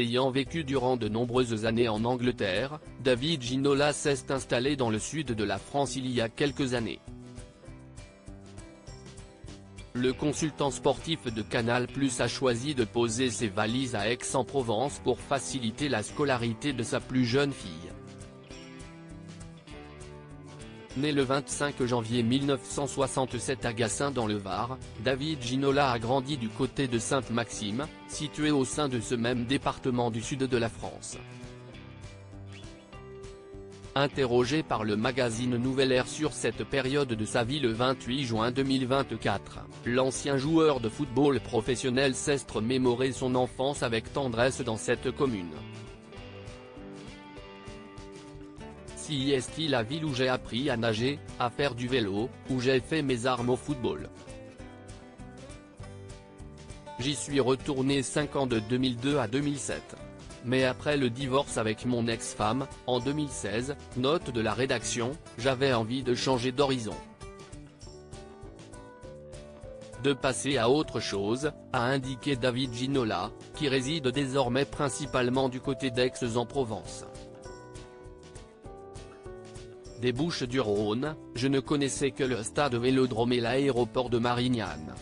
Ayant vécu durant de nombreuses années en Angleterre, David Ginola s'est installé dans le sud de la France il y a quelques années. Le consultant sportif de Canal+ a choisi de poser ses valises à Aix-en-Provence pour faciliter la scolarité de sa plus jeune fille. Né le 25 janvier 1967 à Gassin dans le Var, David Ginola a grandi du côté de Sainte-Maxime, situé au sein de ce même département du sud de la France. Interrogé par le magazine Nouvelle Ère sur cette période de sa vie le 28 juin 2024, l'ancien joueur de football professionnel s'est remémoré son enfance avec tendresse dans cette commune. Si est la ville où j'ai appris à nager, à faire du vélo, où j'ai fait mes armes au football. J'y suis retourné 5 ans de 2002 à 2007. Mais après le divorce avec mon ex-femme, en 2016, note de la rédaction, j'avais envie de changer d'horizon. De passer à autre chose, a indiqué David Ginola, qui réside désormais principalement du côté d'Aix-en-Provence. Des Bouches-du-Rhône, je ne connaissais que le stade Vélodrome et l'aéroport de Marignane.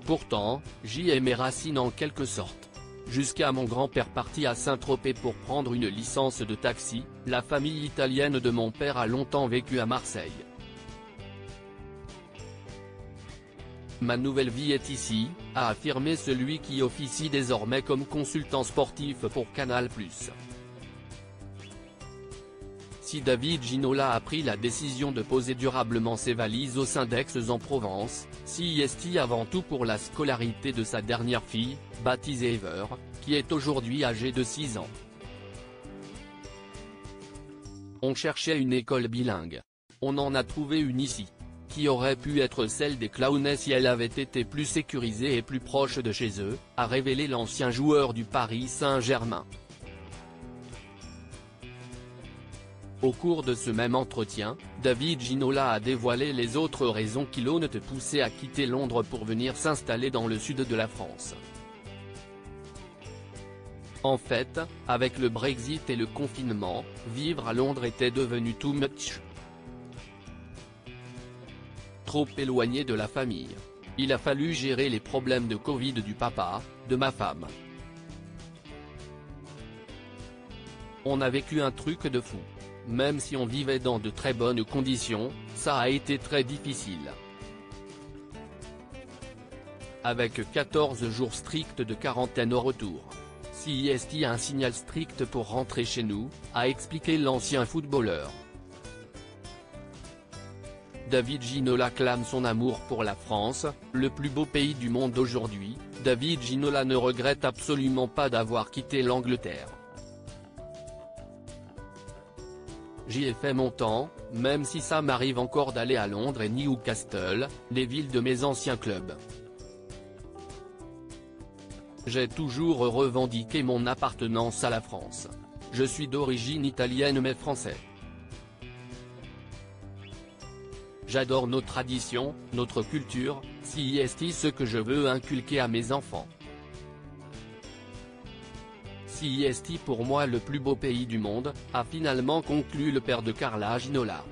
Pourtant, j'y ai mes racines en quelque sorte. Jusqu'à mon grand-père parti à Saint-Tropez pour prendre une licence de taxi, la famille italienne de mon père a longtemps vécu à Marseille. Ma nouvelle vie est ici, a affirmé celui qui officie désormais comme consultant sportif pour Canal+. Si David Ginola a pris la décision de poser durablement ses valises au sein d'Aix-en-Provence, c'est avant tout pour la scolarité de sa dernière fille, baptisée Ever, qui est aujourd'hui âgée de 6 ans. On cherchait une école bilingue. On en a trouvé une ici. Qui aurait pu être celle des Clownets si elle avait été plus sécurisée et plus proche de chez eux, a révélé l'ancien joueur du Paris Saint-Germain. Au cours de ce même entretien, David Ginola a dévoilé les autres raisons qui l'ont poussé à quitter Londres pour venir s'installer dans le sud de la France. En fait, avec le Brexit et le confinement, vivre à Londres était devenu too much. Trop éloigné de la famille. Il a fallu gérer les problèmes de Covid du papa, de ma femme. On a vécu un truc de fou. Même si on vivait dans de très bonnes conditions, ça a été très difficile. Avec 14 jours stricts de quarantaine au retour. Si est un signal strict pour rentrer chez nous, a expliqué l'ancien footballeur. David Ginola clame son amour pour la France, le plus beau pays du monde aujourd'hui. David Ginola ne regrette absolument pas d'avoir quitté l'Angleterre. J'y ai fait mon temps, même si ça m'arrive encore d'aller à Londres et Newcastle, les villes de mes anciens clubs. J'ai toujours revendiqué mon appartenance à la France. Je suis d'origine italienne mais français. J'adore nos traditions, notre culture, c'est ce que je veux inculquer à mes enfants. C'est pour moi le plus beau pays du monde, a finalement conclu le père de Carla Ginola.